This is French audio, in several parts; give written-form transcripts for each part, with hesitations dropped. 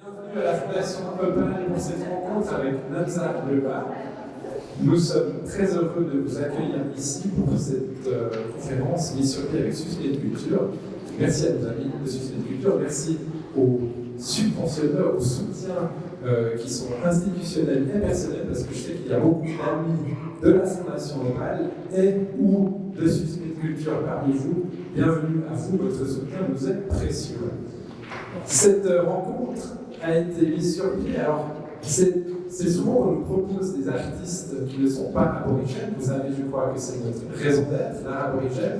Bienvenue à la Fondation Opal pour cette rencontre avec Namza Leba. Nous sommes très heureux de vous accueillir ici pour cette conférence mise sur pied avec Susmet Culture. Merci à nos amis de Susmet Culture, merci aux subventionneurs, aux soutiens qui sont institutionnels et personnels, parce que je sais qu'il y a beaucoup d'amis de la Fondation Opal et ou de Susmet Culture parmi vous. Bienvenue à vous, votre soutien nous est précieux. Cette rencontre a été mise sur pied. Alors, c'est souvent qu'on nous propose des artistes qui ne sont pas aborigènes. Vous savez, je crois que c'est notre raison d'être, l'art aborigène.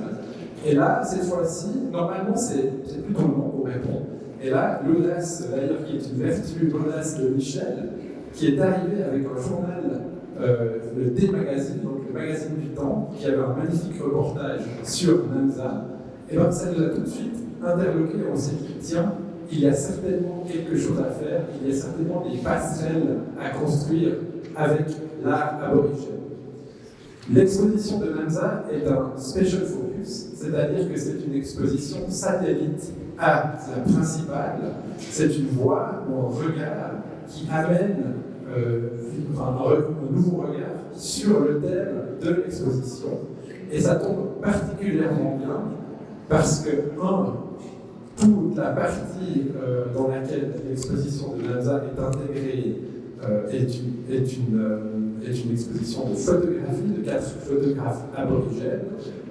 Et là, cette fois-ci, normalement, c'est plutôt long pour répondre. Et là, l'audace, d'ailleurs, qui est une vertu, l'audace de Michel, qui est arrivé avec un journal, le D-Magazine, donc le magazine du temps, qui avait un magnifique reportage sur Namza. Et bien, ça nous a tout de suite interloqué. On s'est dit, tiens, il y a certainement quelque chose à faire, il y a certainement des passerelles à construire avec l'art aborigène. L'exposition de Namza est un special focus, c'est-à-dire que c'est une exposition satellite à la principale. C'est une voix ou un regard qui amène un nouveau regard sur le thème de l'exposition. Et ça tombe particulièrement bien parce que, toute la partie dans laquelle l'exposition de Namza est intégrée est une exposition de photographie de 4 photographes aborigènes,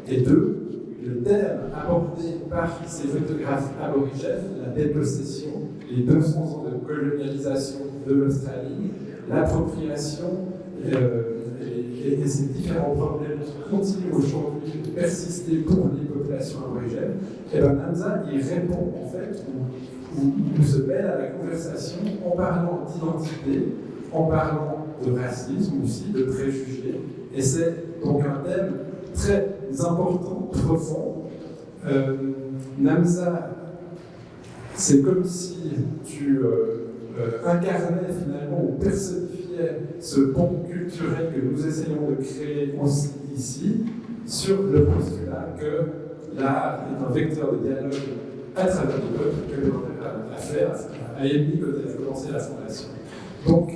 et 2, le thème abordé par ces photographes aborigènes, la dépossession, les 200 ans de colonialisation de l'Australie, l'appropriation et ces différents problèmes qui continuent aujourd'hui de persister pour les populations aborigènes, et bien Namza y répond en fait, ou se mêle à la conversation en parlant d'identité, en parlant de racisme aussi, de préjugés, et c'est donc un thème très important, profond. Namza, c'est comme si tu incarnais finalement ou personnifiais ce pont culturel que nous essayons de créer aussi ici, sur le postulat que l'art est un vecteur de dialogue à travers le peuple, que l'on a fait à Amy quand elle a commencé la fondation. Donc,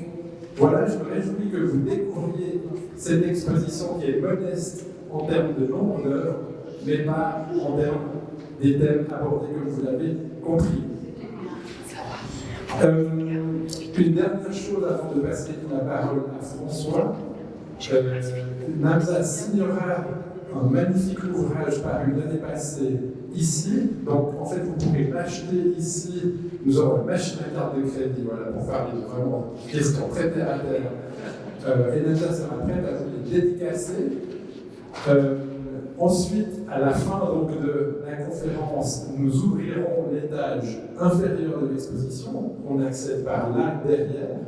voilà, je me réjouis que vous découvriez cette exposition qui est modeste en termes de nombre d'heures, mais pas en termes des thèmes abordés, comme vous l'avez compris. Une dernière chose avant de passer la parole à François. Namza signera un magnifique ouvrage paru l'année passée ici. Donc en fait, vous pourrez l'acheter ici. Nous aurons une machine à carte de crédit, voilà, pour parler de vraiment questions très terre à terre. Et Namza sera prête à vous les dédicacer. Ensuite, à la fin donc, de la conférence, nous ouvrirons l'étage inférieur de l'exposition. On accède par là, derrière.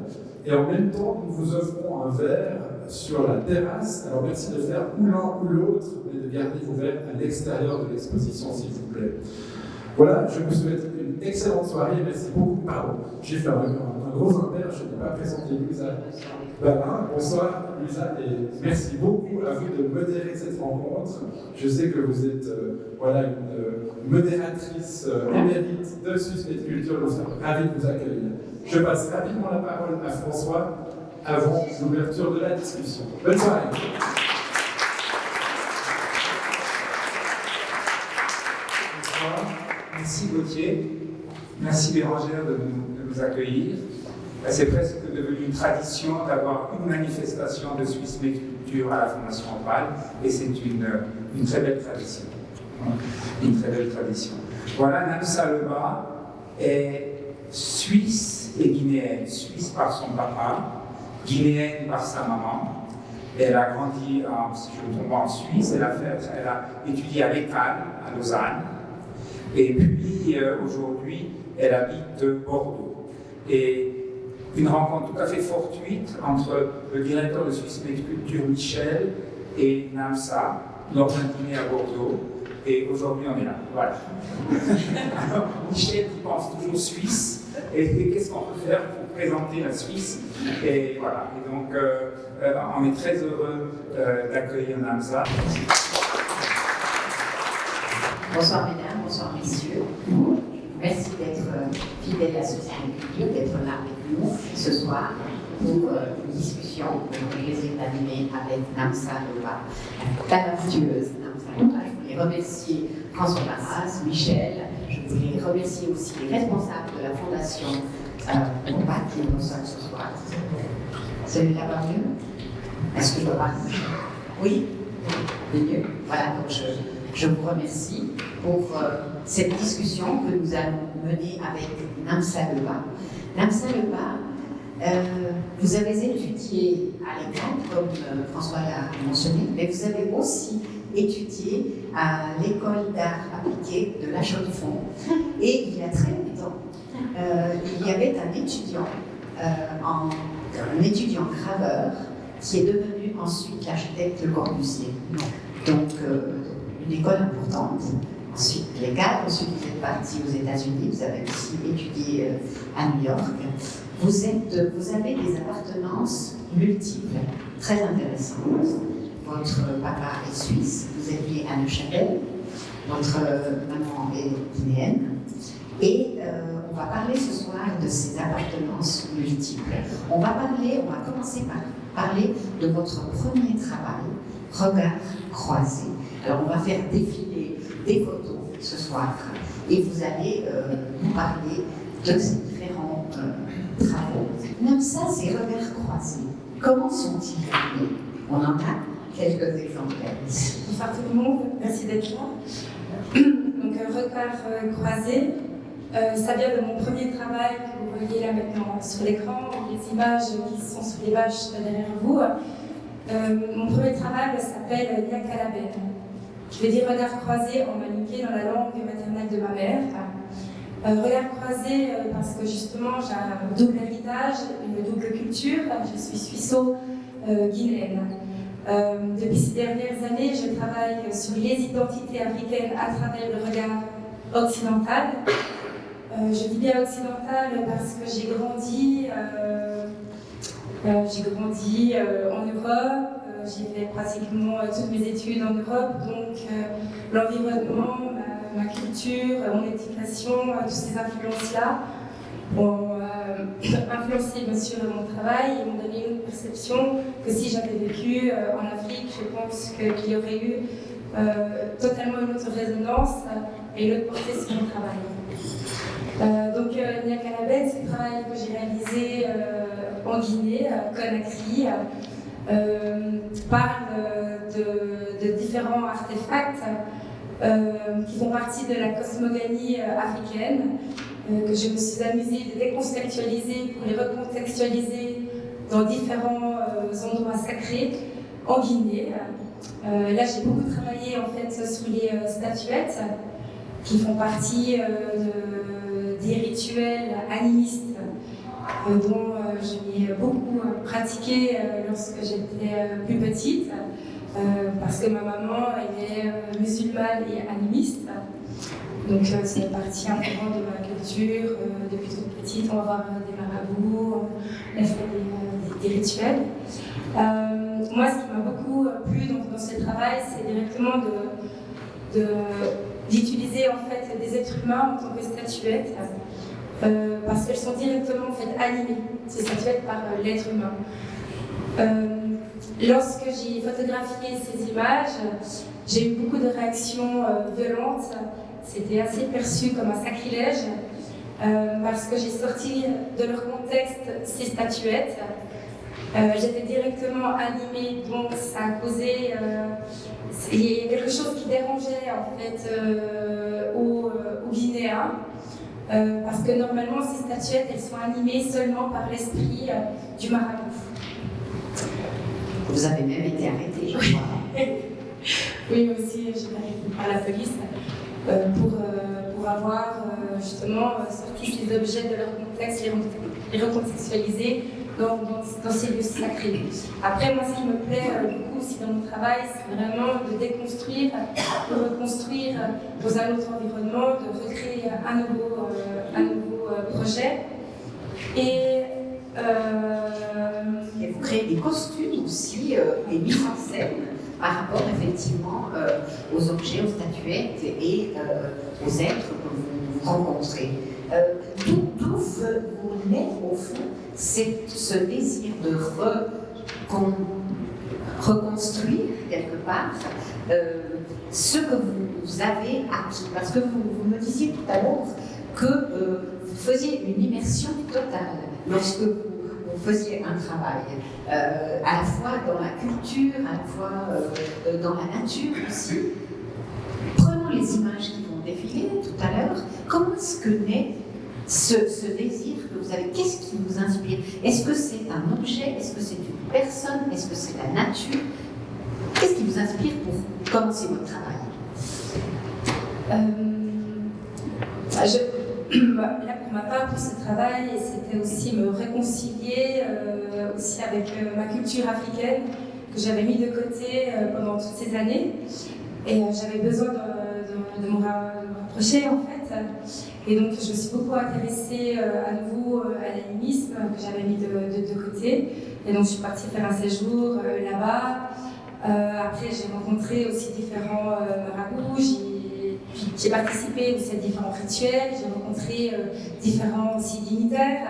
Et en même temps, nous vous offrons un verre sur la terrasse. Alors merci de faire ou l'un ou l'autre, mais de garder vos verres à l'extérieur de l'exposition, s'il vous plaît. Voilà, je vous souhaite une excellente soirée. Merci beaucoup. Pardon, j'ai fait un gros impair, je n'ai pas présenté Louisa Balin. Bonsoir Louisa, et merci beaucoup à vous de modérer cette rencontre. Je sais que vous êtes une modératrice émérite de Susmet Culture, nous sommes ravis de vous accueillir. Je passe rapidement la parole à François avant l'ouverture de la discussion. Bonne soirée. Merci Gauthier, merci Bérangère de nous accueillir. C'est presque devenu une tradition d'avoir une manifestation de Susmet Culture à la Fondation Opal, et c'est une très belle tradition. Une très belle tradition. Voilà, Namza Leba est suisse et guinéenne. Suisse par son papa, guinéenne par sa maman. Elle a grandi, si je me trompe, en Suisse. Elle a étudié à l'École, à Lausanne. Et puis, aujourd'hui, elle habite Bordeaux. Et une rencontre tout à fait fortuite entre le directeur de Susmet Culture, Michel, et Namza, lors d'un dîner à Bordeaux. Et aujourd'hui, on est là. Voilà. Alors, Michel qui pense toujours Suisse. Et qu'est-ce qu'on peut faire pour présenter la Suisse? Et voilà. Et donc, on est très heureux d'accueillir Namza. Bonsoir mesdames, bonsoir messieurs. Je vous merci d'être fidèle à Société Culture, d'être là avec nous ce soir pour une discussion que j'ai le plaisir d'animer avec Namsa Loba, la talentueuse Namsa Loba. Je voulais remercier François Barras, Michel, je voulais remercier aussi les responsables de la Fondation Combat qui nous reçoivent ce soir. Celui-là va mieux? Est-ce que je parle? Oui? C'est mieux. Voilà, donc je vous remercie pour cette discussion que nous allons mener avec Namsa Loba. Namsa Loba, vous avez étudié à l'école, comme François l'a mentionné, mais vous avez aussi étudié à l'école d'art appliqué de La Chaux-de-Fonds. Et il y a très longtemps, il y avait un étudiant graveur qui est devenu ensuite l'architecte Le Corbusier. Donc, une école importante. Ensuite, les cadres, ensuite vous êtes parti aux États-Unis, vous avez aussi étudié à New York. Vous avez des appartenances multiples, très intéressantes. Votre papa est suisse, vous êtes né à Neuchâtel, votre maman est guinéenne. Et on va parler ce soir de ces appartenances multiples. On va commencer par parler de votre premier travail, Regard croisé. Alors on va faire défiler des photos ce soir et vous allez nous parler de ces différents travaux. Même ça, ces regards croisés, comment sont-ils nés? On en a quelques exemplaires ici. Bonsoir tout le monde, merci d'être là. Donc regard croisé, ça vient de mon premier travail que vous voyez là maintenant sur l'écran, les images qui sont sur les vaches derrière vous. Mon premier travail s'appelle Yakalabel, qui veut dire regard croisé en malinké dans la langue maternelle de ma mère. Regard croisé parce que justement j'ai un double héritage, une double culture, je suis suisseau-guinéenne. Depuis ces dernières années, je travaille sur les identités africaines à travers le regard occidental. Je dis bien occidental parce que j'ai grandi en Europe, j'ai fait pratiquement toutes mes études en Europe, donc l'environnement, ma culture, mon éducation, toutes ces influences-là ont influencé bien sûr mon travail et m'ont donné une perception que si j'avais vécu en Afrique, je pense qu'il y aurait eu totalement une autre résonance et une autre portée sur mon travail. Donc Yakalabel, c'est le travail que j'ai réalisé en Guinée, Conakry, parle de différents artefacts qui font partie de la cosmogonie africaine, que je me suis amusée de décontextualiser pour les recontextualiser dans différents endroits sacrés en Guinée. Là, j'ai beaucoup travaillé en fait sur les statuettes qui font partie des rituels animistes dont j'ai beaucoup pratiqué lorsque j'étais plus petite, parce que ma maman elle est musulmane et animiste. Donc c'est une partie importante de ma culture. Depuis toute petite, on va voir des marabouts, on fait des rituels. Moi, ce qui m'a beaucoup plu dans ce travail, c'est directement d'utiliser en fait des êtres humains en tant que statuettes, parce qu'elles sont directement en fait animées, ces statuettes, par l'être humain. Lorsque j'ai photographié ces images, j'ai eu beaucoup de réactions violentes. C'était assez perçu comme un sacrilège, parce que j'ai sorti de leur contexte ces statuettes. J'étais directement animée, donc ça a causé il y a quelque chose qui dérangeait en fait aux Guinéens, parce que normalement ces statuettes elles sont animées seulement par l'esprit du marabout. Vous avez même été arrêté, je crois. Oui, aussi j'ai été arrêtée par la police pour avoir justement sorti ces objets de leur contexte, les recontextualiser dans ces lieux sacrés. Après, moi, ce qui me plaît beaucoup aussi dans mon travail, c'est vraiment de déconstruire, de reconstruire dans un autre environnement, de recréer un nouveau projet. Et vous créez des costumes aussi, des mises en scène par rapport effectivement aux objets, aux statuettes et aux êtres que vous rencontré. D'où vous naît, au fond, ce désir de reconstruire, quelque part, ce que vous avez acquis? Parce que vous me disiez tout à l'heure que vous faisiez une immersion totale lorsque vous faisiez un travail, à la fois dans la culture, à la fois dans la nature aussi. Prenons les images qui vont défiler tout à l'heure. Comment est-ce que naît ce désir que vous avez? Qu'est-ce qui vous inspire? Est-ce que c'est un objet? Est-ce que c'est une personne? Est-ce que c'est la nature? Qu'est-ce qui vous inspire pour commencer votre travail? Là, pour ma part, pour ce travail, c'était aussi me réconcilier aussi avec ma culture africaine que j'avais mis de côté pendant toutes ces années. Et j'avais besoin de me rapprocher, en fait. Et donc, je me suis beaucoup intéressée à nouveau à l'animisme que j'avais mis de côté. Et donc, je suis partie faire un séjour là-bas. Après, j'ai rencontré aussi différents marabouts. J'ai participé aussi à différents rituels. J'ai rencontré différents aussi dignitaires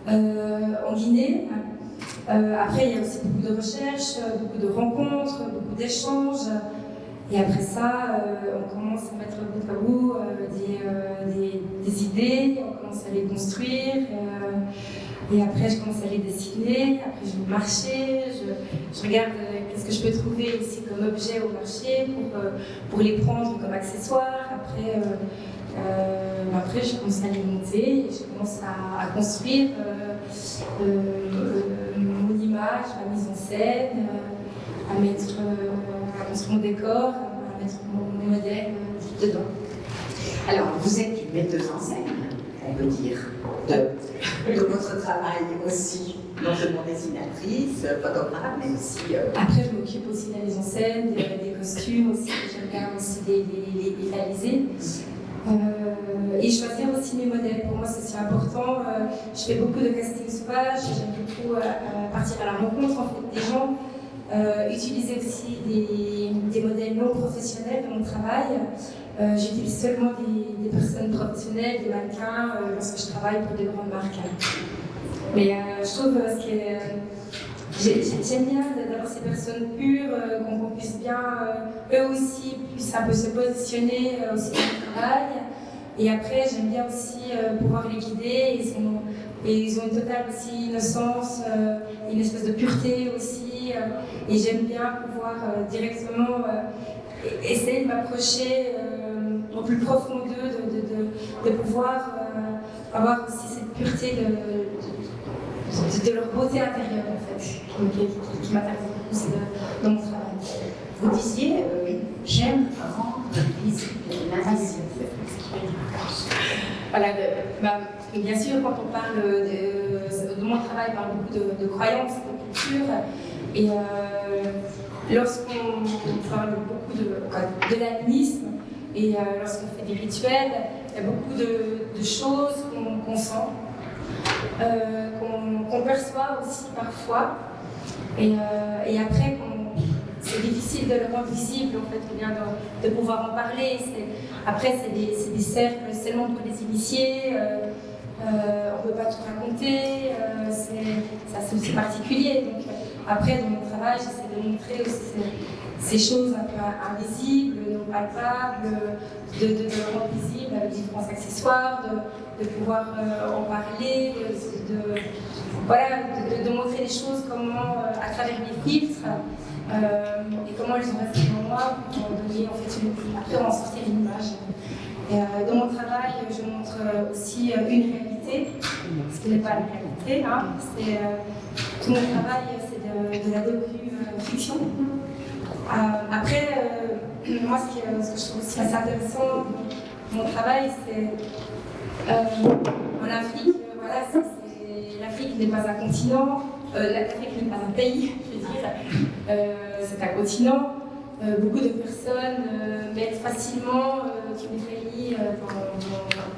en Guinée. Après, il y a aussi beaucoup de recherches, beaucoup de rencontres, beaucoup d'échanges. Et après ça, on commence à mettre bout à bout des idées, on commence à les construire. Et après, je commence à les dessiner. Après, je vais au marché, je regarde qu'est-ce que je peux trouver aussi comme objet au marché pour les prendre comme accessoires. Après, je commence à les monter et je commence à construire mon image, ma mise en scène, à construire mon décor, à mettre mon modèle dedans. Alors, vous êtes une metteuse en scène, on peut dire, de votre travail aussi, non seulement dessinatrice, photographe, mais aussi... Après, je m'occupe aussi de la mise en scène, des costumes aussi, j'aime bien aussi les réaliser. Et choisir aussi mes modèles, pour moi c'est aussi important. Je fais beaucoup de casting sauvage, j'aime beaucoup partir à la rencontre en fait, des gens, utiliser aussi des modèles non professionnels dans mon travail. J'utilise seulement des personnes professionnelles, des mannequins, lorsque je travaille pour des grandes marques. Mais je trouve j'aime bien d'avoir ces personnes pures, qu'on puisse bien, eux aussi, puissent un peu se positionner aussi dans le travail. Et après, j'aime bien aussi pouvoir les guider. Ils ont une totale aussi innocence, une espèce de pureté aussi. Et j'aime bien pouvoir directement essayer de m'approcher au plus profond d'eux, de pouvoir avoir aussi cette pureté de leur beauté intérieure en fait, qui m'intéresse beaucoup dans mon travail. Vous disiez, j'aime rendre visible l'invisible. Voilà, bien sûr, quand on parle de mon travail, on parle beaucoup de croyances, de culture, et lorsqu'on parle beaucoup de l'animisme, et lorsqu'on fait des rituels, il y a beaucoup de choses qu'on sent, qu'on perçoit aussi parfois, et après c'est difficile de le rendre visible en fait, ou bien de pouvoir en parler. Après c'est des cercles seulement pour les initiés, on ne peut pas tout raconter, c'est aussi particulier. Donc après dans mon travail j'essaie de montrer aussi ces choses un peu invisibles, non palpables, de le rendre visible avec différents accessoires, de pouvoir en parler, de montrer les choses comment, à travers les filtres, et comment elles sont restées en moi pour donner en fait après en sortir une image. Et, dans mon travail, je montre aussi une réalité, ce qui n'est pas la réalité. Hein. Tout mon travail, c'est de la docu-fiction. Après, moi, ce que je trouve aussi assez intéressant dans mon travail, c'est en Afrique, voilà, l'Afrique n'est pas un continent, l'Afrique n'est pas un pays, je veux dire, c'est un continent. Beaucoup de personnes mettent facilement tous les pays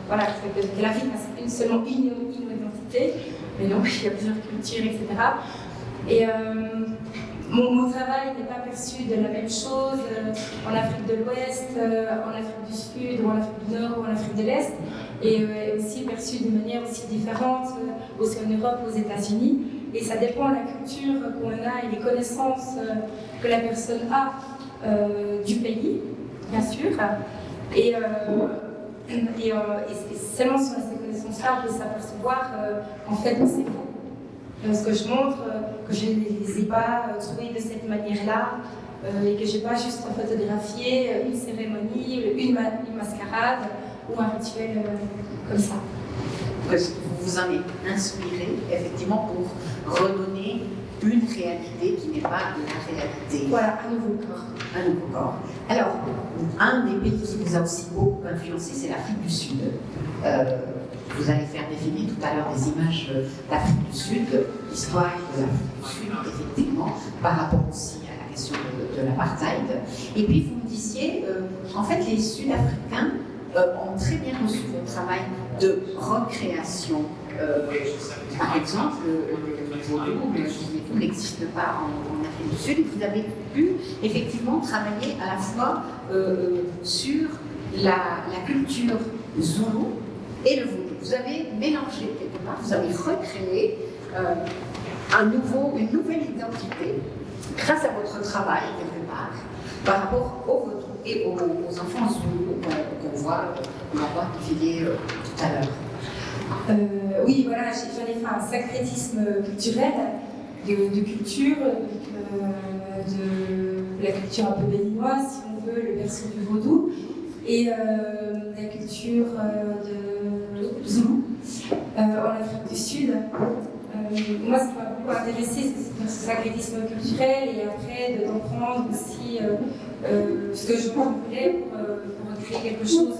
voilà, que l'Afrique a seulement une identité, mais non, il y a plusieurs cultures, etc. Et mon travail n'est pas perçu de la même chose en Afrique de l'Ouest, en Afrique du Sud, ou en Afrique du Nord, ou en Afrique de l'Est, et aussi perçu d'une manière aussi différente aussi en Europe, aux États-Unis. Et ça dépend de la culture qu'on a et les connaissances que la personne a du pays, bien sûr. Et seulement sur ces connaissances-là, on peut s'apercevoir qu'en fait, c'est faux. Ce que je montre, que je ne les ai pas trouvés de cette manière-là, et que je n'ai pas juste photographié une cérémonie, une mascarade ou un rituel comme ça. Vous vous en êtes inspiré, effectivement, pour redonner une réalité qui n'est pas la réalité. Voilà, un nouveau corps. Un nouveau corps. Alors, un des pays qui vous a aussi beaucoup influencé, c'est l'Afrique du Sud. Vous allez faire défiler tout à l'heure des images d'Afrique du Sud, l'histoire de l'Afrique du Sud, effectivement, par rapport aussi à la question de l'apartheid. Et puis, vous me disiez, en fait, les Sud-Africains ont très bien reçu votre travail de recréation. Par exemple, le vaudou n'existe pas en Afrique du Sud, et vous avez pu effectivement travailler à la fois sur la culture zoulou et le vaudou. Vous avez mélangé quelque part, vous avez recréé une nouvelle identité grâce à votre travail quelque part par rapport au vaudou et aux enfants zoulous qu'on voit défiler tout à l'heure. Oui, voilà, j'en ai fait un syncrétisme culturel de culture, de la culture un peu béninoise, si on veut, le berceau du vaudou, et la culture de Zoulou en Afrique du Sud. Moi, ce qui m'a beaucoup intéressé, c'est ce syncrétisme culturel, et après d'en aussi ce que je voulais pour créer quelque chose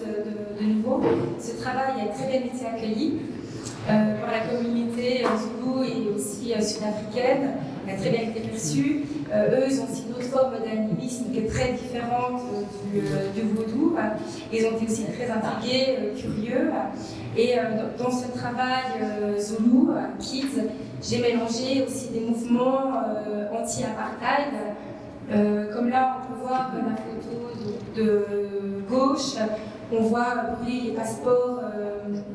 de nouveau. Ce travail a très bien été accueilli par la communauté zoulou et aussi sud-africaine, a très bien été perçu. Eux, ils ont aussi d'autres formes d'animisme qui est très différente du vaudou. Ils ont été aussi très intrigués, curieux. Et dans ce travail zoulou, Kids, j'ai mélangé aussi des mouvements anti-apartheid. Comme là, on peut voir la photo de gauche. On voit brûler les passeports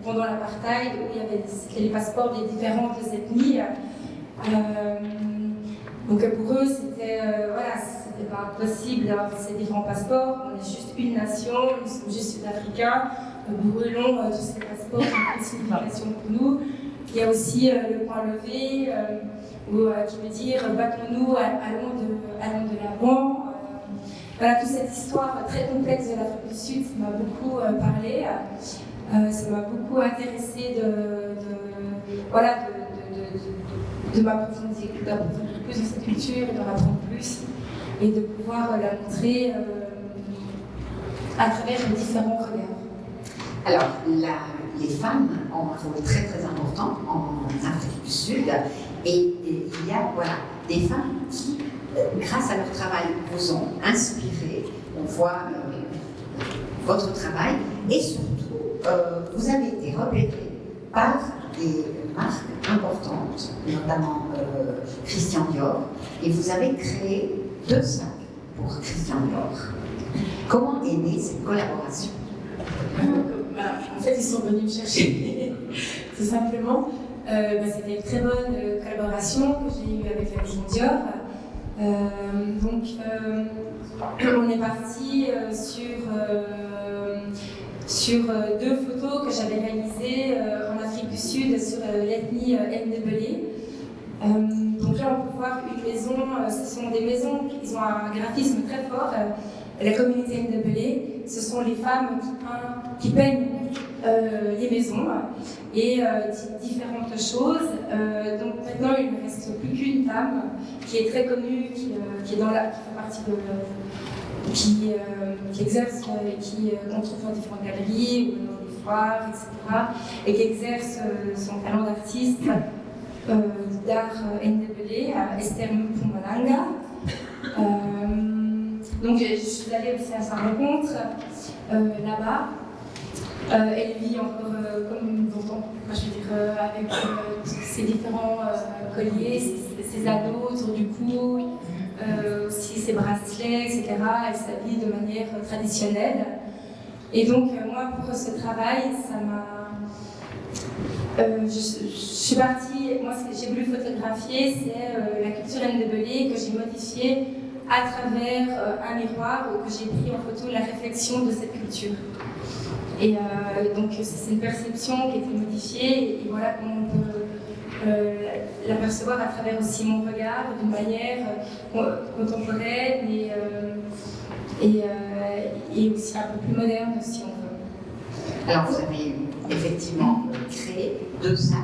pendant l'apartheid, où il y avait les passeports des différentes ethnies. Donc pour eux, c'était pas possible d'avoir ces différents passeports. On est juste une nation, nous sommes juste sud-africains. Brûlons tous ces passeports, qui ont une signification pour nous. Il y a aussi le point levé, qui veut dire battons-nous, allons de l'avant. Voilà, toute cette histoire très complexe de l'Afrique du Sud, ça m'a beaucoup parlé. Ça m'a beaucoup intéressé de m'approfondir plus dans cette culture, d'en apprendre plus et de pouvoir la montrer à travers les différents regards. Alors, les femmes ont un rôle très très important en Afrique du Sud, et il y a des femmes qui, grâce à leur travail, vous ont inspiré. On voit votre travail, et surtout, vous avez été repéré par des marques importantes, notamment Christian Dior, et vous avez créé 2 sacs pour Christian Dior. Comment est née cette collaboration? En fait, ils sont venus me chercher, tout simplement. C'était une très bonne collaboration que j'ai eue avec la maison Dior. On est parti sur 2 photos que j'avais réalisées en Afrique du Sud sur l'ethnie Ndebele. Donc là, on peut voir une maison, ce sont des maisons qui ont un graphisme très fort. La communauté Ndebele, ce sont les femmes qui peignent les maisons et différentes choses. Donc maintenant, il ne reste plus qu'une femme qui est très connue, qui fait partie qui exerce et qui montre dans différentes galeries ou dans des foires, etc. Et qui exerce son talent d'artiste d'art Ndebele, Esther Mpumalanga. Donc je suis allée aussi à sa rencontre là-bas. Elle vit encore comme longtemps, avec ses différents colliers, ses anneaux autour du cou, aussi ses bracelets, etc. Elle s'habille de manière traditionnelle. Et donc, moi, pour ce travail, ça m'a... je suis partie, moi, ce que j'ai voulu photographier, c'est la culture ndébélé que j'ai modifiée à travers un miroir où j'ai pris en photo la réflexion de cette culture. Et donc, c'est une perception qui a été modifiée, et voilà comment on peut l'apercevoir à travers aussi mon regard, d'une manière contemporaine et aussi un peu plus moderne, si on veut. Alors, vous avez effectivement créé 2 sacs,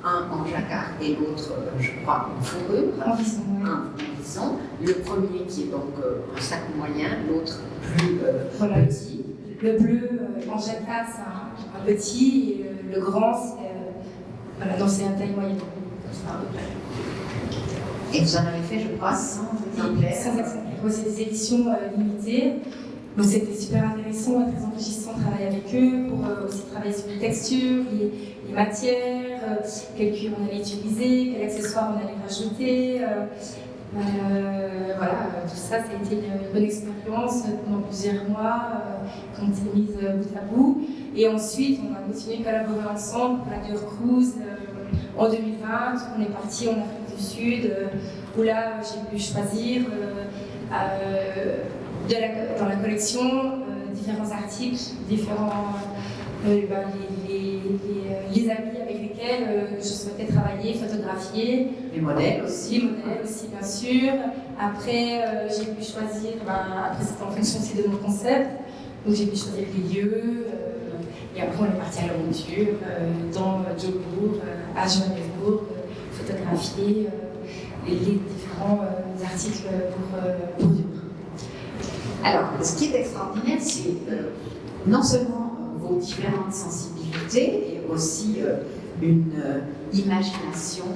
un en jacquard et l'autre, je crois, en fourrure. En bison, oui. Un en bison. Le premier qui est donc un sac moyen, l'autre plus voilà. petit. Le bleu en jacquard, c'est un petit, et le grand, c'est une taille moyenne. Comme ça, à peu près. Et vous en avez fait, je crois, 100 exemplaires. 100 exemplaires. C'est des éditions limitées. Donc c'était super intéressant et très enrichissant de travailler avec eux pour aussi travailler sur les textures, les matières, quel cuir on allait utiliser, quel accessoire on allait rajouter. Voilà, tout ça, ça a été une bonne expérience pendant plusieurs mois, quand on s'est mise bout à bout. Et ensuite, on a continué à collaborer ensemble pour la Dior Cruise en 2020. On est parti en Afrique du Sud, où là, j'ai pu choisir dans la collection différents articles, différents les habits avec lesquels je souhaitais travailler, photographier. Les modèles aussi. Les modèles aussi, bien sûr. Après, j'ai pu choisir, après c'était en fonction aussi de mon concept, donc j'ai pu choisir les lieux. Et après, on est parti à l'aventure, dans Johannesburg, à Johannesburg, photographier les différents articles pour Dior. Alors, ce qui est extraordinaire, c'est non seulement vos différentes sensibilités, et aussi une imagination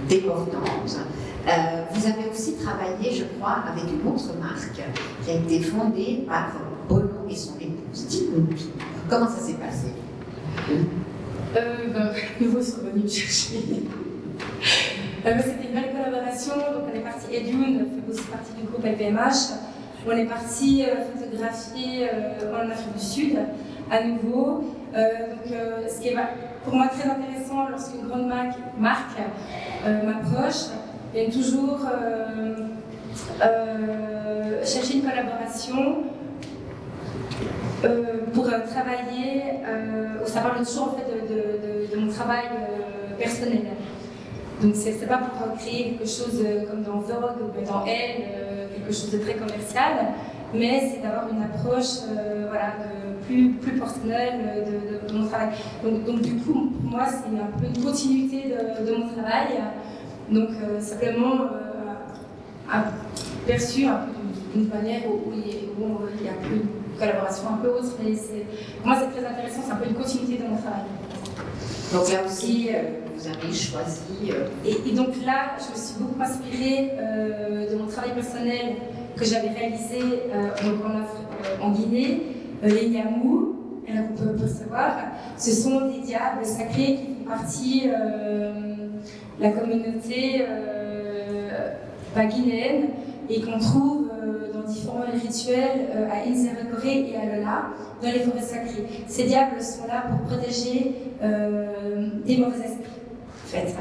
débordante. Vous avez aussi travaillé, je crois, avec une autre marque qui a été fondée par Bono et son épouse. Dites-nous tout. Comment ça s'est passé? Nouveau sont venus me chercher. C'était une belle collaboration. Donc on est parti, Edune fait aussi partie du groupe LVMH. On est parti photographier en Afrique du Sud, à nouveau. Ce qui est pour moi très intéressant lorsqu'une grande marque m'approche, il y a toujours chercher une collaboration pour travailler. Ça parle toujours en fait de mon travail personnel. Donc c'est pas pour créer quelque chose comme dans Vogue ou dans Elle, quelque chose de très commercial, mais c'est d'avoir une approche plus personnelle de mon travail. Donc du coup, pour moi, c'est un peu une continuité de mon travail. Donc simplement perçu un peu d'une manière où il y a plus une collaboration un peu autre, mais pour moi c'est très intéressant, c'est un peu une continuité de mon travail. Donc là aussi, vous avez choisi... Et donc là, je me suis beaucoup inspirée de mon travail personnel que j'avais réalisé en Guinée. Les Nyamou, là vous pouvez percevoir, ce sont des diables sacrés qui font partie de la communauté guinéenne et qu'on trouve dans différents rituels à Inzerekore et à Lola, dans les forêts sacrées. Ces diables sont là pour protéger des mauvais esprits, en fait.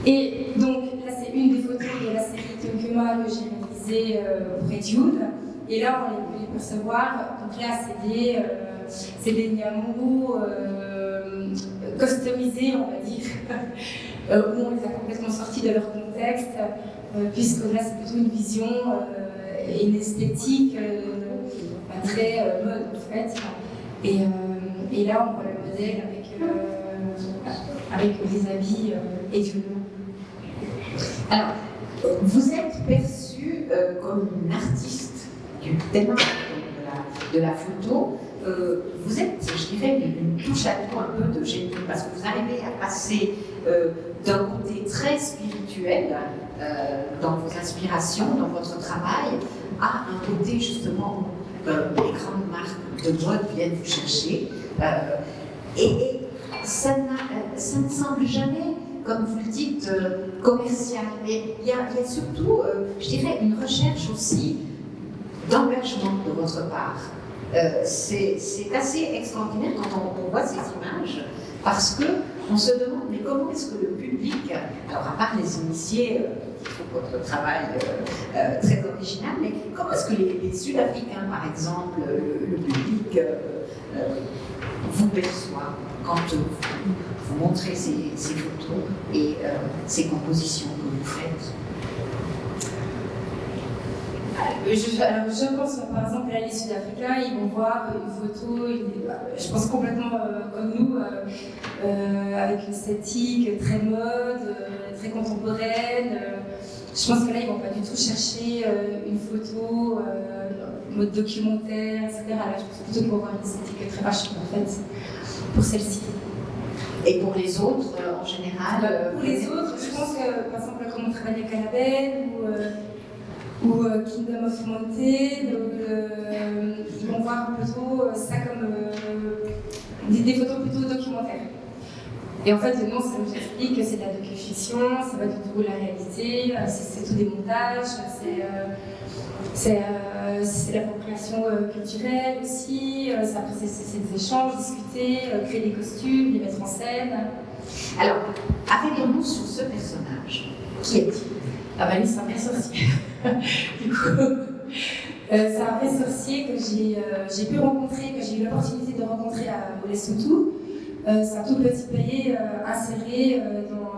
Et donc, là, c'est une des photos de la série Tunkuma que j'ai réalisée pour Edune. Et là, on peut les percevoir. Donc là, c'est des Nyamou customisés, on va dire, où on les a complètement sortis de leur contexte, puisque là, c'est plutôt une vision et une esthétique très mode, en fait. Et là, on voit le modèle avec les habits Edune. Alors, vous êtes perçue comme une artiste du thème de la photo. Vous êtes, je dirais, une touche à tout un peu de génie, parce que vous arrivez à passer d'un côté très spirituel dans vos inspirations, dans votre travail, à un côté justement où les grandes marques de mode viennent vous chercher. Et ça ne semble jamais comme vous le dites, commercial, mais il y a surtout, je dirais, une recherche aussi d'engagement de votre part. C'est assez extraordinaire quand on voit ces images, parce qu'on se demande, mais comment est-ce que le public, alors à part les initiés, qui font votre travail très original, mais comment est-ce que les Sud-Africains, par exemple, le public vous perçoit quand vous montrez ces photos et ces compositions que vous faites? Je pense, par exemple, là, les Sud-Africains, ils vont voir une photo, je pense complètement comme nous, avec une esthétique très mode, très contemporaine. Je pense que là, ils ne vont pas du tout chercher une photo, mode documentaire, etc. Là, je pense plutôt qu'ils vont voir une esthétique très vachement, en fait, pour celle-ci. Et pour les autres, en général Pour les autres, je pense que, par exemple, comme on travaille avec Annabelle ou Kingdom of Mountain, ils vont voir plutôt ça comme des photos plutôt documentaires. Et en fait, non, ça nous explique que c'est de la docu-fiction, c'est pas du tout la réalité, c'est tout des montages, c'est l'appropriation culturelle aussi, c'est des échanges, discuter, créer des costumes, les mettre en scène. Alors, arrêtons-nous sur ce personnage. Qui est-il? Ah bah lui, c'est un vrai sorcier. Du coup, c'est un vrai sorcier que j'ai pu rencontrer, que j'ai eu l'opportunité de rencontrer à Lesotho. C'est un tout petit pays inséré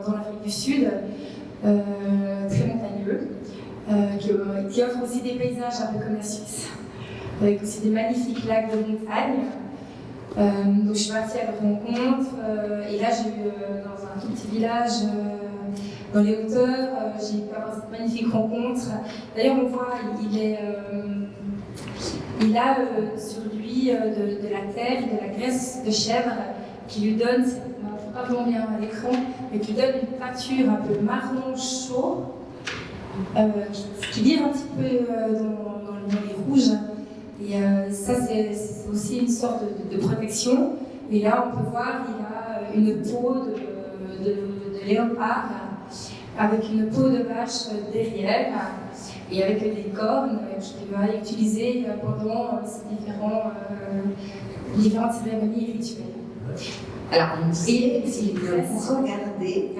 dans l'Afrique du Sud, très montagneux, qui offre aussi des paysages un peu comme la Suisse, avec aussi des magnifiques lacs de montagne. Donc je suis partie à leur rencontre, et là j'ai eu dans un tout petit village dans les hauteurs, j'ai pu avoir cette magnifique rencontre. D'ailleurs on voit, il a sur lui de la terre, de la graisse de chèvre qui lui donne, c'est pas vraiment bien à l'écran, mais qui donne une peinture un peu marron chaud, qui vire un petit peu dans les rouges. Et ça, c'est aussi une sorte de protection. Et là, on peut voir, il a une peau de léopard, avec une peau de vache derrière, et avec des cornes qu'il va utiliser pendant ces différentes cérémonies rituelles. Alors, on disait qu'il ne vous regardait,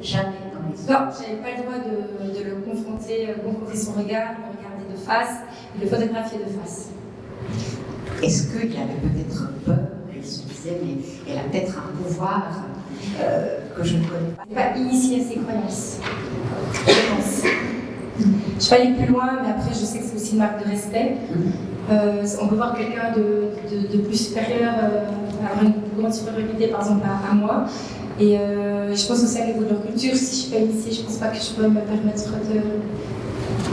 jamais dans les yeux. Non, je n'avais pas le droit de le confronter son regard, le regarder de face, et le photographier de face. Est-ce qu'il avait peut-être peur? Il se disait, mais elle a peut-être un pouvoir que je ne connais pas. Il n'est pas initié à ses croyances, je pense. Je vais aller plus loin, mais après, je sais que c'est aussi une marque de respect. On peut voir quelqu'un de plus supérieur, avoir une plus grande supériorité, par exemple, à moi. Et je pense aussi à niveau de leur culture. Si je ne suis pas initiée, je ne pense pas que je peux me permettre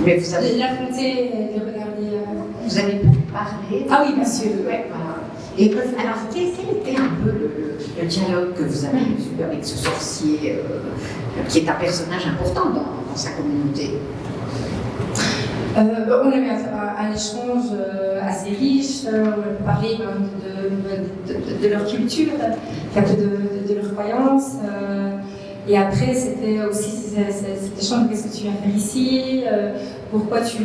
de l'affronter et de regarder. Vous avez pu parler? Ah oui, bien sûr. Ouais. Voilà. Et alors, quel était un peu le dialogue que vous avez eu avec ce sorcier, qui est un personnage important dans sa communauté? On a eu un échange assez riche, on a parlé de leur culture, de leurs croyances. Et après, c'était aussi cet échange, qu'est-ce que tu viens faire ici, pourquoi tu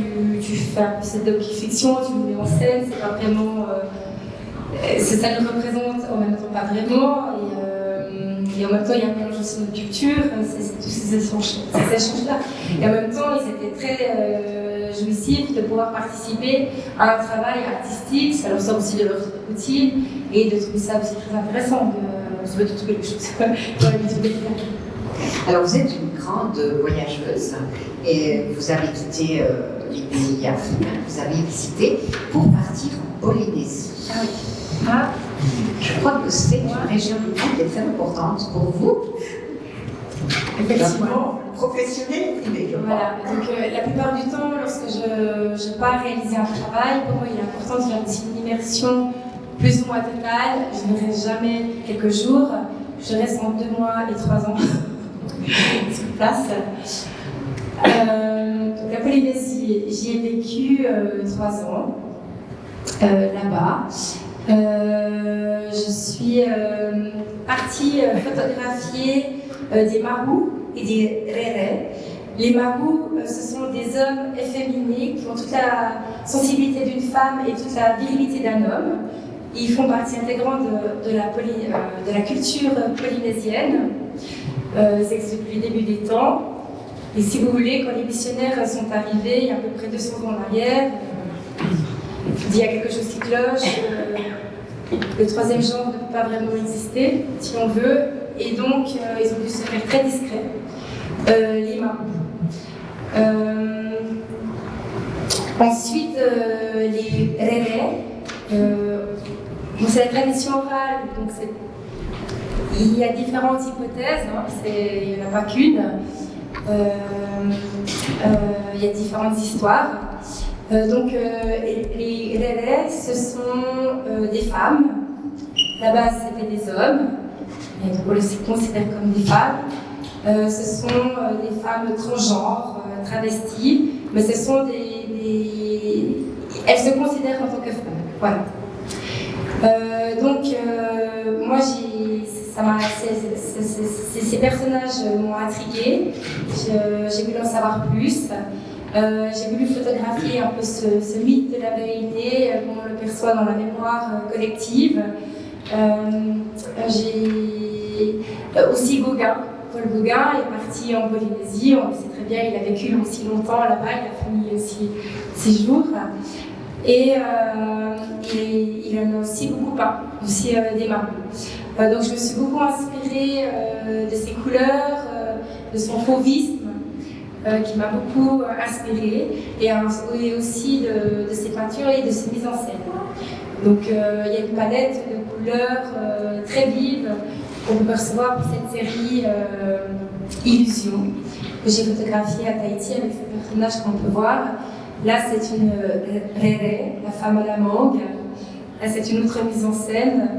fais cette docu-fiction, tu nous mets en scène, c'est pas vraiment. Ça nous représente en même temps pas vraiment. Et en même temps, il y a un mélange aussi de notre culture, c'est tous ces échanges-là. Et en même temps, ils étaient très jouissifs de pouvoir participer à un travail artistique, ça leur sort aussi de leur routine, et de trouver ça aussi très intéressant, de trouver tout quelque chose dans la vie de l'État. Alors, vous êtes une grande voyageuse, et vous avez quitté les pays africains, vous avez visité pour partir en Polynésie. Ah oui. Ah. Je crois que c'est une région du monde qui est très importante pour vous. Effectivement. Professionnel, mais voilà. Donc la plupart du temps, lorsque je pars réaliser un travail, pour moi il est important de faire une immersion plus ou moins totale. Je ne reste jamais quelques jours. Je reste en 2 mois et 3 ans sur place. Donc la Polynésie, j'y ai vécu 3 ans là-bas. Je suis partie photographier des marous et des rérés. Les marous, ce sont des hommes efféminés qui ont toute la sensibilité d'une femme et toute la virilité d'un homme. Ils font partie intégrante de la culture polynésienne. Ils existent depuis le début des temps. Et si vous voulez, quand les missionnaires sont arrivés, il y a à peu près 200 ans en arrière, il y a quelque chose qui cloche. Le troisième genre ne peut pas vraiment exister, si on veut. Et donc, ils ont dû se faire très discrets, les marous. Ensuite, les rérés. C'est la tradition orale, donc il y a différentes hypothèses, hein, il n'y en a pas qu'une. Il y a différentes histoires. Donc, les rérés, ce sont des femmes. À la base, c'était des hommes, et donc on les considère comme des femmes. Ce sont des femmes transgenres, travesties, mais ce sont elles se considèrent en tant que femmes. Voilà. Moi, ces personnages m'ont intriguée. J'ai voulu en savoir plus. J'ai voulu photographier un peu ce mythe de la vérité, comme on le perçoit dans la mémoire collective. J'ai aussi Gauguin. Paul Gauguin est parti en Polynésie. On le sait très bien, il a vécu aussi longtemps là-bas. Il a fini aussi 6 jours. Et il en a aussi beaucoup peint, aussi des marous. Donc je me suis beaucoup inspirée de ses couleurs, de son fauvisme, qui m'a beaucoup inspirée, et aussi de ses peintures et de ses mises en scène. Donc il y a une palette de couleurs très vive qu'on peut percevoir pour cette série Illusions, que j'ai photographiée à Tahiti avec ces personnages qu'on peut voir. Là, c'est une réré, la femme à la mangue. Là, c'est une autre mise en scène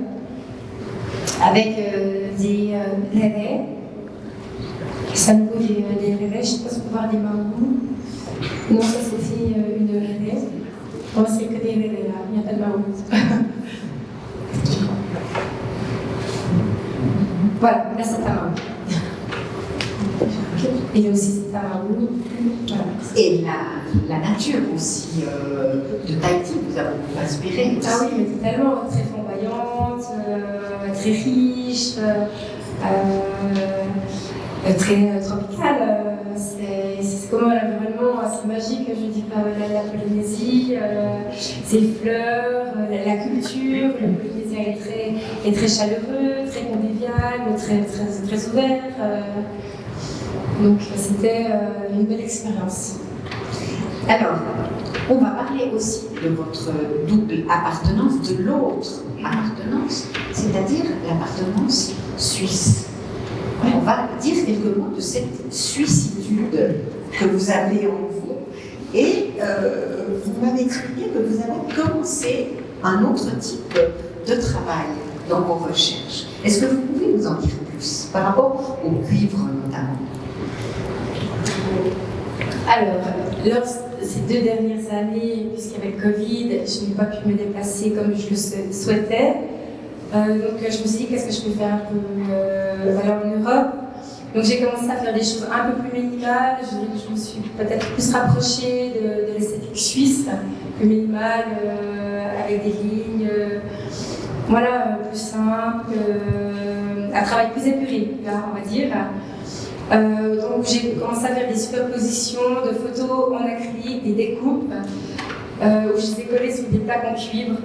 avec des rérés. C'est à nouveau des rérés. Je ne sais pas si on peut voir des marous. Non, ça, c'est aussi une réré. Bon, c'est que des rérés là, il n'y a pas de marous. Voilà, là, c'est un marou. Et là aussi, c'est un marou. Voilà. Et la nature aussi de Tahiti vous a beaucoup inspiré aussi. Ah oui, mais totalement, très flamboyante, très riche, très tropicale. C'est comme un environnement assez magique, je dis pas, la Polynésie, ses fleurs, la culture. Le Polynésien est très chaleureux, très convivial, très ouvert. Donc c'était une belle expérience. Alors, on va parler aussi de votre double appartenance, de l'autre appartenance, c'est-à-dire l'appartenance suisse. On va dire quelques mots de cette suissitude que vous avez en vous. Et vous m'avez expliqué que vous avez commencé un autre type de travail dans vos recherches. Est-ce que vous pouvez nous en dire plus par rapport au cuivre notamment? Alors, lors de ces 2 dernières années, puisqu'avec Covid, je n'ai pas pu me déplacer comme je le souhaitais. Donc je me suis dit, qu'est-ce que je peux faire un peu en Europe? Donc j'ai commencé à faire des choses un peu plus minimales. Je me suis peut-être plus rapprochée de l'esthétique suisse, plus minimale, avec des lignes, voilà, plus simples, un travail plus épuré, on va dire. Donc j'ai commencé à faire des superpositions de photos en acrylique, des découpes, où je les ai collées sur des plaques en cuivre.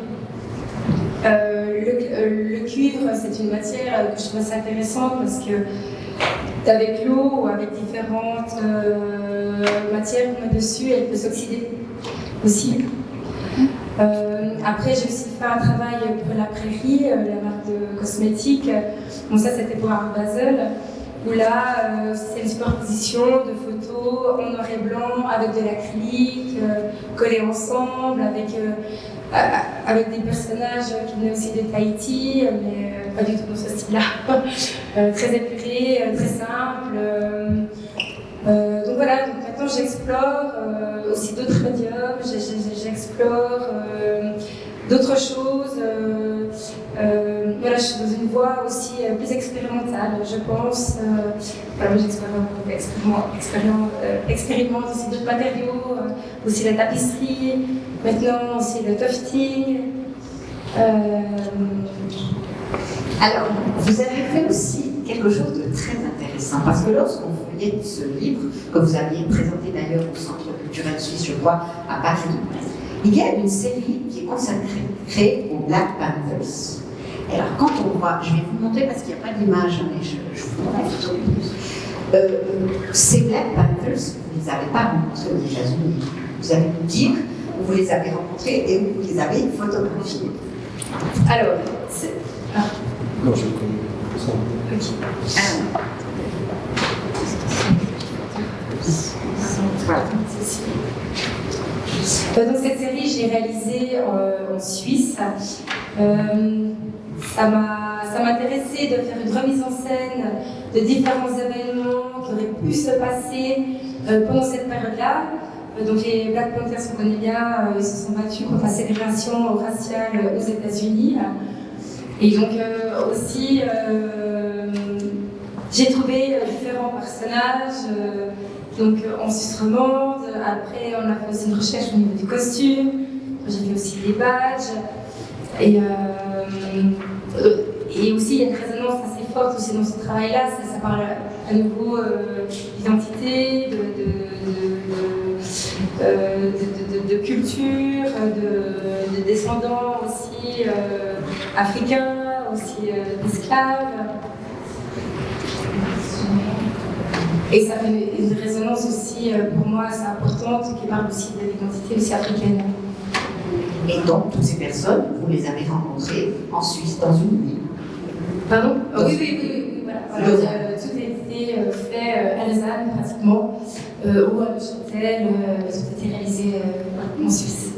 Le cuivre, c'est une matière que je trouve assez intéressante parce que avec l'eau ou avec différentes matières qu'on met dessus, elle peut s'oxyder aussi. Après, j'ai aussi fait un travail pour la Prairie, la marque de cosmétiques. Bon, ça, c'était pour Art Basel, où là, c'est une superposition de photos en noir et blanc avec de l'acrylique, collées ensemble, avec des personnages qui venaient aussi de Tahiti, mais pas du tout dans ce style-là. Très épuré, très simple. Donc voilà, donc maintenant j'explore aussi d'autres médiums, j'explore d'autres choses. je suis dans une voie aussi plus expérimentale, je pense. Voilà, j'expérimente aussi d'autres matériaux, aussi la tapisserie, maintenant aussi le tufting. Alors, vous avez fait aussi quelque chose de très intéressant, parce que lorsqu'on feuillette ce livre, que vous aviez présenté d'ailleurs au Centre culturel suisse, je crois, à Paris, il y a une série qui est consacrée aux Black Panthers. Alors, quand on voit, je vais vous montrer parce qu'il n'y a pas d'image, mais je vous montre la photo. Ces Black Panthers, vous ne les avez pas rencontrés aux États-Unis. Vous allez nous dire où vous les avez rencontrés et où vous les avez photographiés. Alors, c'est. Ah. Non, je connais. Ok. Donc cette série, je l'ai réalisée en Suisse. Ça m'intéressait de faire une remise en scène de différents événements qui auraient pu se passer pendant cette période-là. Donc les Black Panthers, on connaît bien, ils se sont battus contre la ségrégation raciale aux États-Unis. Et donc aussi, j'ai trouvé différents personnages. Donc en Suisse romande, après on a fait aussi une recherche au niveau du costume, j'ai fait aussi des badges, et aussi il y a une résonance assez forte aussi dans ce travail-là, ça parle à nouveau d'identité, de culture, de descendants aussi africains, aussi d'esclaves. Et ça fait une résonance aussi, pour moi, assez importante, qui parle aussi de l'identité aussi africaine. Et donc, toutes ces personnes, vous les avez rencontrées en Suisse, dans une nuit. Pardon ? Oui, voilà. Tout a été fait à Lausanne, pratiquement, ou à Neuchâtel, tout a été réalisé en Suisse.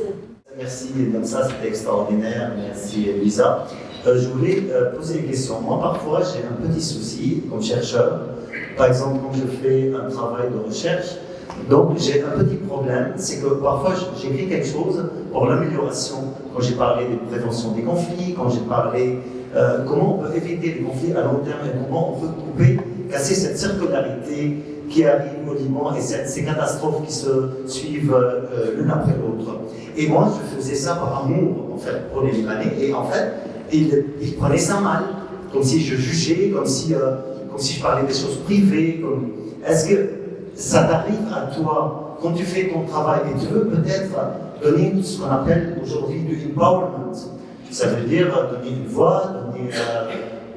Merci, donc ça c'était extraordinaire, merci Lisa. Je voulais poser une question. Moi, parfois, j'ai un petit souci comme chercheur. Par exemple, quand je fais un travail de recherche, donc j'ai un petit problème, c'est que parfois j'écris quelque chose pour l'amélioration. Quand j'ai parlé de prévention des conflits, quand j'ai parlé comment on peut éviter les conflits à long terme et comment on peut couper, casser cette circularité qui arrive au Liban et ces catastrophes qui se suivent l'une après l'autre. Et moi, je faisais ça par amour, en fait, pour les Libanais, et en fait, ils prenaient ça mal, comme si je jugeais, comme si je parlais des choses privées. Est-ce que ça t'arrive à toi, quand tu fais ton travail, et tu veux peut-être donner ce qu'on appelle aujourd'hui du empowerment? Ça veut dire donner une voix, donner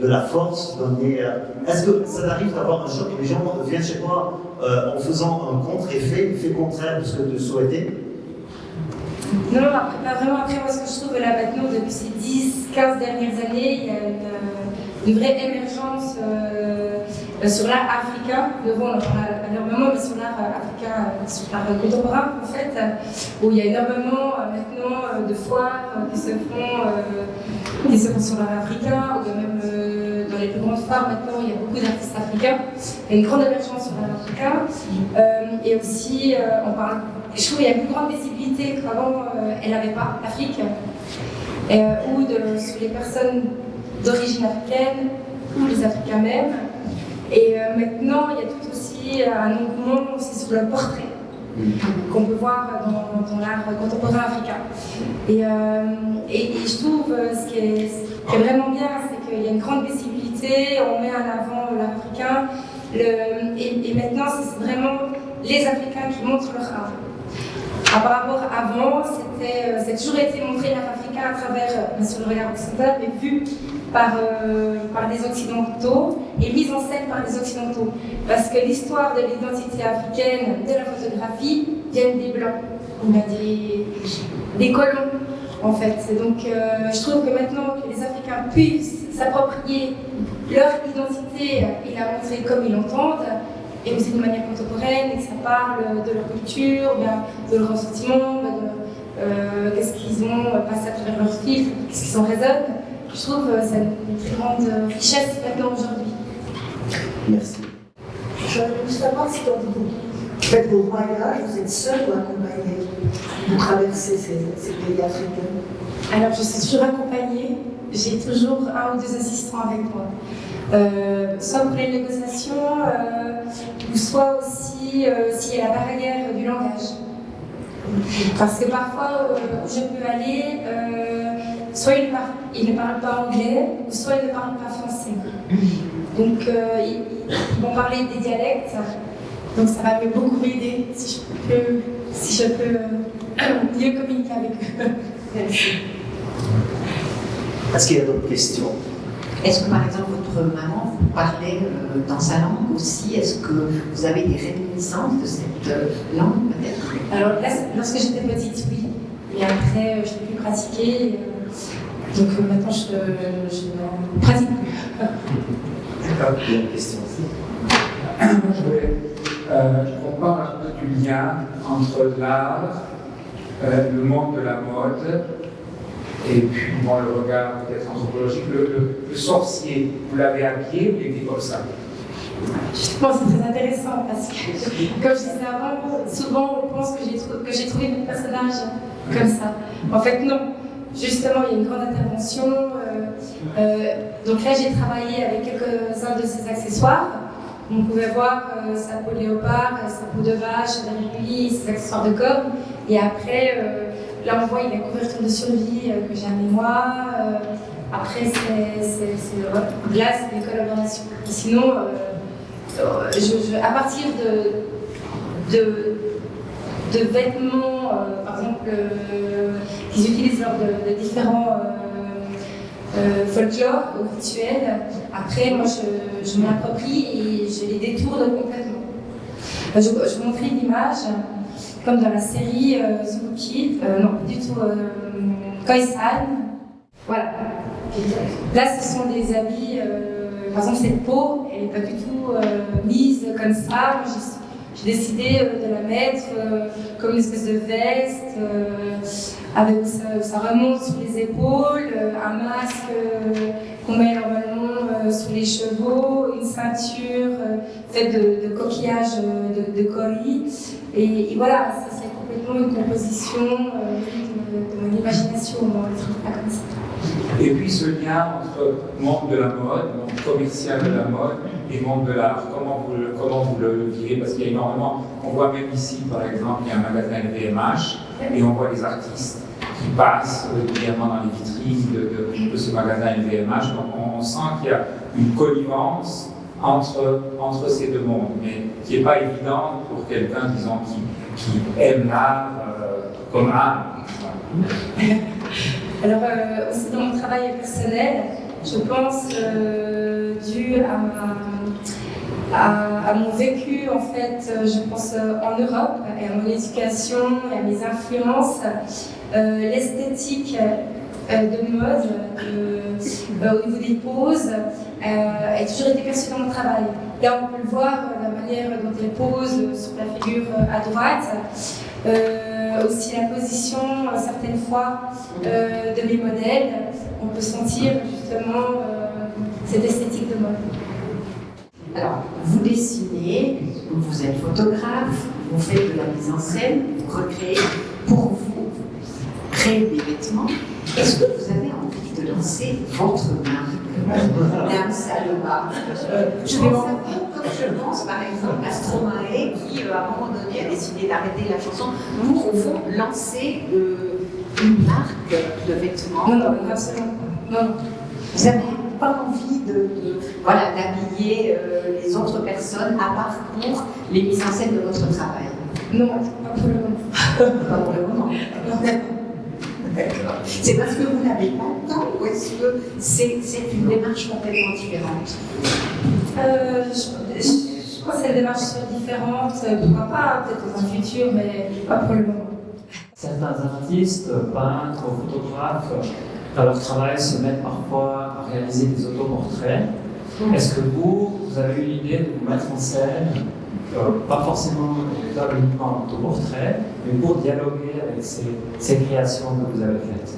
de la force, donner... Est-ce que ça t'arrive d'avoir un choc et les gens viennent chez toi en faisant un contre-effet, l'effet contraire de ce que tu souhaitais? Non, pas vraiment. Après, moi, ce que je trouve là maintenant, depuis ces 10-15 dernières années, il y a une vraie émergence sur l'art africain. On en parle énormément, mais sur l'art africain, sur l'art contemporain, en fait, où il y a énormément maintenant de foires qui se font sur l'art africain, ou même dans les plus grandes foires, maintenant, il y a beaucoup d'artistes africains. Il y a une grande émergence sur l'art africain. Et aussi, je trouve qu'il y a une plus grande visibilité qu'avant, elle n'avait pas, l'Afrique, ou sur les personnes d'origine africaine, ou les Africains même. Et maintenant, il y a tout aussi un engouement aussi sur le portrait qu'on peut voir dans l'art contemporain africain. Et je trouve ce qui est vraiment bien, c'est qu'il y a une grande visibilité, on met en avant l'art africain, et maintenant, c'est vraiment les Africains qui montrent leur art. Par rapport à avant, ça a toujours été montré l'art africain à travers, bien sûr, le regard occidental, mais vu par des Occidentaux et mise en scène par des Occidentaux. Parce que l'histoire de l'identité africaine, de la photographie, vient des Blancs, on a des colons, en fait. Donc, je trouve que maintenant que les Africains puissent s'approprier leur identité et la montrer comme ils l'entendent, et aussi de manière contemporaine, et que ça parle de leur culture, de leur ressentiment, qu'est-ce qu'ils ont passé à travers leur filtre, qu'est-ce qu'ils en raisonnent. Je trouve que c'est une très grande richesse maintenant aujourd'hui. Merci. Je voulais savoir si quand vous faites vos voyages, vous êtes seul ou accompagné pour traverser ces pays africains? Alors je suis toujours accompagnée. j'ai toujours un ou deux assistants avec moi. Soit pour les négociations, ou soit aussi s'il y a la barrière du langage. Parce que parfois, où je peux aller, soit ils ne parlent pas anglais, ou soit ils ne parlent pas français. Donc, ils vont parler des dialectes. Donc, ça va beaucoup m'aider si je peux mieux communiquer avec eux. Merci. Est-ce qu'il y a d'autres questions? Est-ce que par exemple votre maman vous parlait dans sa langue aussi? Est-ce que vous avez des réminiscences de cette langue peut-être? Alors là, lorsque j'étais petite, oui. Et après, je n'ai plus pratiqué. Donc maintenant, je ne pratique plus. D'accord, il y a une question aussi. On parle un peu du lien entre l'art, le monde de la mode, et puis bon, le regard peut-être anthropologique. Le sorcier, vous l'avez habillé ou il était comme ça? Justement, c'est très intéressant parce que, comme je disais avant, souvent on pense que j'ai trouvé mon personnage comme ça. En fait, non. Justement, il y a une grande intervention. Donc là, j'ai travaillé avec quelques-uns de ses accessoires. On pouvait voir sa peau de léopard, sa peau de vache, ses accessoires de corne. Et après, là, on voit il y a une couverture de survie que j'ai amenée moi. Après, là, c'est des collaborations. Sinon, à partir de vêtements, par exemple, qu'ils utilisent lors de différents folklores ou rituels, après, moi, je m'approprie et je les détourne complètement. Je vous montrer une image, comme dans la série Zulu Kid, non, pas du tout, Koi-san. Voilà. Là, ce sont des habits, par exemple, cette peau, elle n'est pas du tout mise comme ça. J'ai décidé de la mettre comme une espèce de veste, avec ça remonte sur les épaules, un masque qu'on met normalement sur les chevaux, une ceinture faite de coquillages de coris. Et voilà, ça c'est complètement une composition de mon imagination, on ne le trouve pas comme ça. Et puis ce lien entre monde de la mode, monde commercial de la mode et monde de l'art, comment vous le vivez? Parce qu'il y a énormément, on voit même ici par exemple, il y a un magasin LVMH et on voit les artistes qui passent régulièrement dans les vitrines de ce magasin LVMH. Donc on sent qu'il y a une connivence entre ces deux mondes, mais qui n'est pas évidente pour quelqu'un, disons, qui aime l'art comme art. Alors, aussi dans mon travail personnel, je pense, dû à mon vécu, en fait, je pense en Europe, et à mon éducation, et à mes influences, l'esthétique de mode, au niveau des poses, a toujours été perçue dans mon travail. Là, on peut le voir, la manière dont elle pose sur la figure à droite. Aussi la position, certaines fois, de mes modèles, on peut sentir justement cette esthétique de mode. Alors, vous dessinez, vous êtes photographe, vous faites de la mise en scène, vous recréez pour vous, créer des vêtements. Est-ce que vous avez envie de lancer votre marque Dame Saloma? Je pense à vous, comme je pense par exemple à Stromae qui, à un moment donné, a décidé d'arrêter la chanson pour, au fond, lancer une marque de vêtements. Non, absolument pas. Non. Vous n'avez pas envie d'habiller les autres personnes à part pour les mises en scène de votre travail? Non, pas pour le moment. Pas pour le moment. C'est parce que vous n'avez pas le temps ou est-ce que c'est une démarche complètement différente? Je pense que c'est une démarche différente, pourquoi pas, peut-être dans un futur, mais pas pour le moment. Certains artistes, peintres, photographes, dans leur travail se mettent parfois à réaliser des autoportraits. Est-ce que vous avez eu l'idée de vous mettre en scène, pas forcément uniquement en autoportrait, mais pour dialoguer avec ces créations que vous avez faites?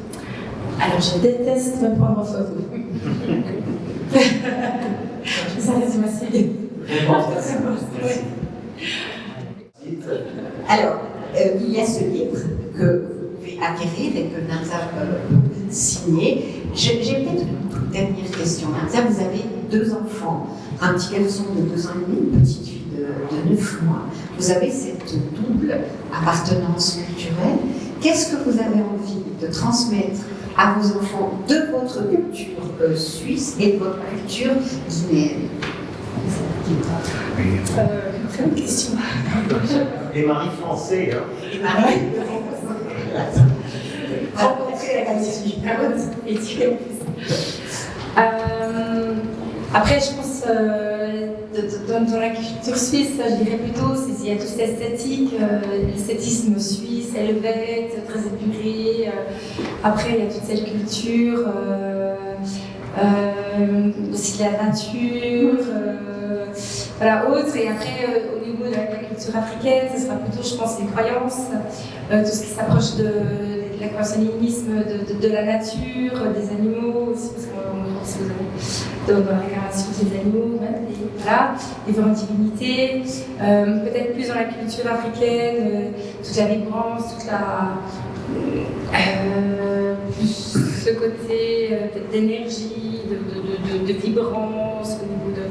Alors, je déteste me prendre en photo. Ça résume assez bien. Alors, il y a ce livre que vous pouvez acquérir et que Namza peut signer. J'ai peut-être une question. Là, vous avez 2 enfants, un petit garçon de 2 ans et demi, une petite fille de 9 mois. Vous avez cette double appartenance culturelle. Qu'est-ce que vous avez envie de transmettre à vos enfants de votre culture suisse et de votre culture guinéenne? Très bonne question. Et Marie français, hein. Et Marie, Rencontrer la question. Et tu es en plus. Après, je pense dans la culture suisse, je dirais plutôt, il y a tout cet esthétique, l'esthétisme suisse, helvète, très épuré. Après, il y a toute cette culture, aussi de la nature, voilà, autre. Et après, au niveau de la culture africaine, ce sera plutôt, je pense, les croyances, tout ce qui s'approche de l'aquasanimisme, de la nature, des animaux aussi, parce qu'on pense dans la réincarnation des animaux, même, voilà, différentes divinités, peut-être plus dans la culture africaine, toute la vibrance, toute la. Plus ce côté d'énergie, de vibrance, au niveau de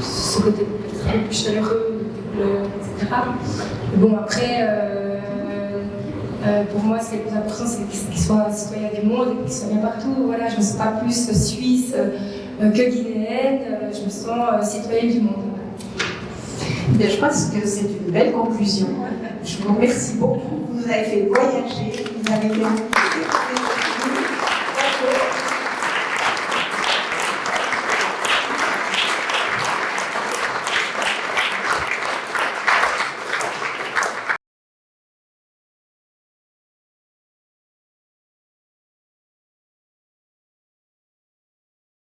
ce côté peut-être un peu plus chaleureux, de couleurs, etc. Bon, après. Pour moi, ce qui est le plus important, c'est qu'ils soient citoyens du monde et qu'ils soient bien partout. Voilà, je ne me sens pas plus suisse que guinéenne, je me sens citoyenne du monde. Je pense que c'est une belle conclusion. Je vous remercie beaucoup. Vous nous avez fait voyager, vous avez fait